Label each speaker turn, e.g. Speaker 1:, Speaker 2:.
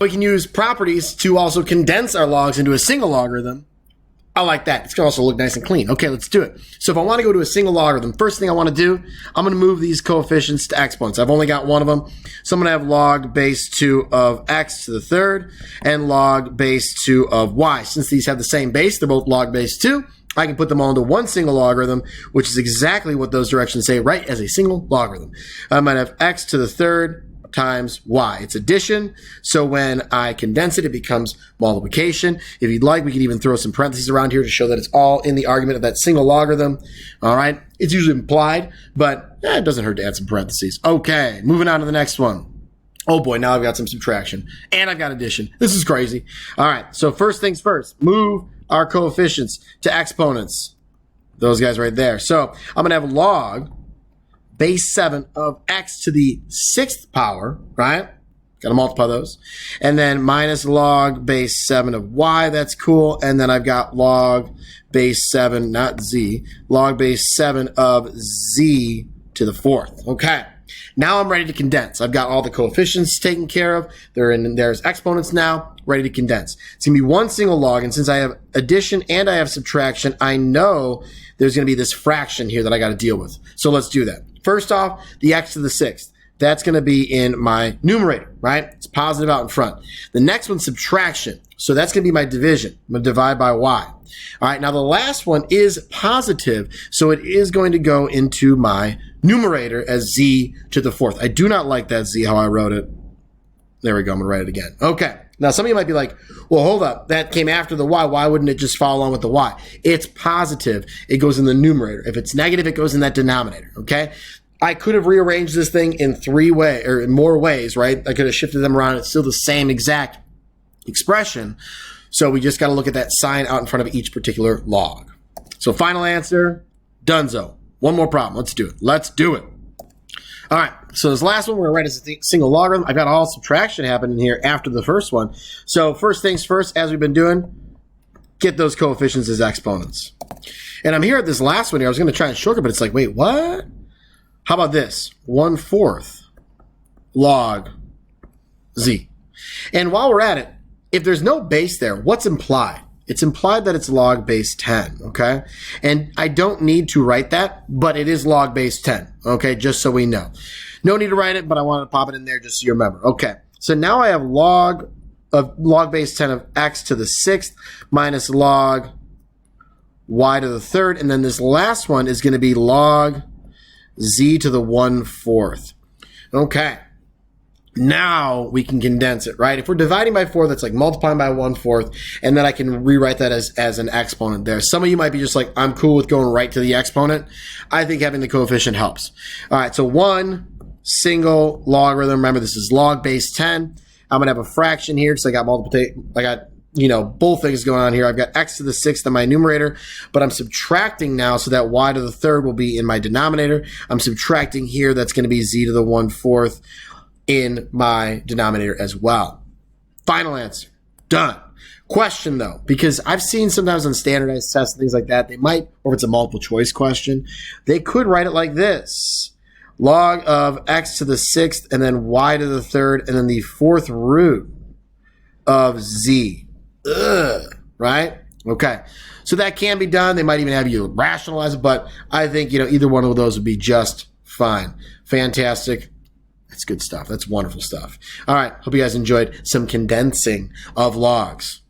Speaker 1: We can use properties to also condense our logs into a single logarithm. I like that. It's going to also look nice and clean. Okay, let's do it. So if I want to go to a single logarithm, first thing I want to do, I'm going to move these coefficients to exponents. I've only got one of them. So I'm going to have log base 2 of x to the third and log base 2 of y. Since these have the same base, they're both log base 2, I can put them all into one single logarithm, which is exactly what those directions say, right, as a single logarithm. I'm going to have x to the third times y. It's addition, so when I condense it, it becomes multiplication. If you'd like, we can even throw some parentheses around here to show that it's all in the argument of that single logarithm. All right, it's usually implied, but it doesn't hurt to add some parentheses. Okay, moving on to the next one. Oh boy, now I've got some subtraction, and I've got addition. This is crazy. All right, so first things first, move our coefficients to exponents. Those guys right there. So I'm going to have log base 7 of x to the 6th power, right? Got to multiply those. And then minus log base 7 of y, that's cool. And then I've got log base 7, not z, log base 7 of z to the 4th. Okay. Now I'm ready to condense. I've got all the coefficients taken care of. There's exponents now, ready to condense. It's going to be one single log, and since I have addition and I have subtraction, I know there's going to be this fraction here that I got to deal with. So let's do that. First off, the x to the 6th. That's going to be in my numerator, right? It's positive out in front. The next one's subtraction. So that's going to be my division. I'm going to divide by y. All right, now the last one is positive, so it is going to go into my numerator as z to the 4th. I do not like that z, how I wrote it. There we go. I'm going to write it again. Okay. Now, some of you might be like, well, hold up. That came after the y. Why wouldn't it just follow on with the y? It's positive. It goes in the numerator. If it's negative, it goes in that denominator. Okay. I could have rearranged this thing in 3 ways or in more ways, right? I could have shifted them around. It's still the same exact expression. So we just got to look at that sign out in front of each particular log. So final answer, donezo. One more problem. Let's do it. Let's do it. All right. So this last one we're going to write as a single logarithm. I've got all subtraction happening here after the first one. So first things first, as we've been doing, get those coefficients as exponents. And I'm here at this last one here. I was going to try and shortcut, but it's like, wait, what? How about this? 1/4 log z. And while we're at it, if there's no base there, what's implied? It's implied that it's log base 10, okay? And I don't need to write that, but it is log base 10, okay? Just so we know. No need to write it, but I want to pop it in there just so you remember. Okay, so now I have log base 10 of x to the 6th minus log y to the 3rd, and then this last one is going to be log z to the 1/4. Okay. Now we can condense it, right? If we're dividing by 4, that's like multiplying by 1/4, and then I can rewrite that as an exponent there. Some of you might be just like, I'm cool with going right to the exponent. I think having the coefficient helps. All right, so one single logarithm. Remember, this is log base 10. I'm going to have a fraction here because I got both things going on here. I've got x to the 6th in my numerator, but I'm subtracting now so that y to the 3rd will be in my denominator. I'm subtracting here. That's going to be z to the 1/4 in my denominator as well. Final answer. Done. Question though, because I've seen sometimes on standardized tests and things like that, they might, or if it's a multiple choice question, they could write it like this. Log of x to the 6th and then y to the 3rd and then the 4th root of z. Right? Okay. So that can be done. They might even have you rationalize it, but I think, either one of those would be just fine. Fantastic. That's good stuff. That's wonderful stuff. All right. Hope you guys enjoyed some condensing of logs.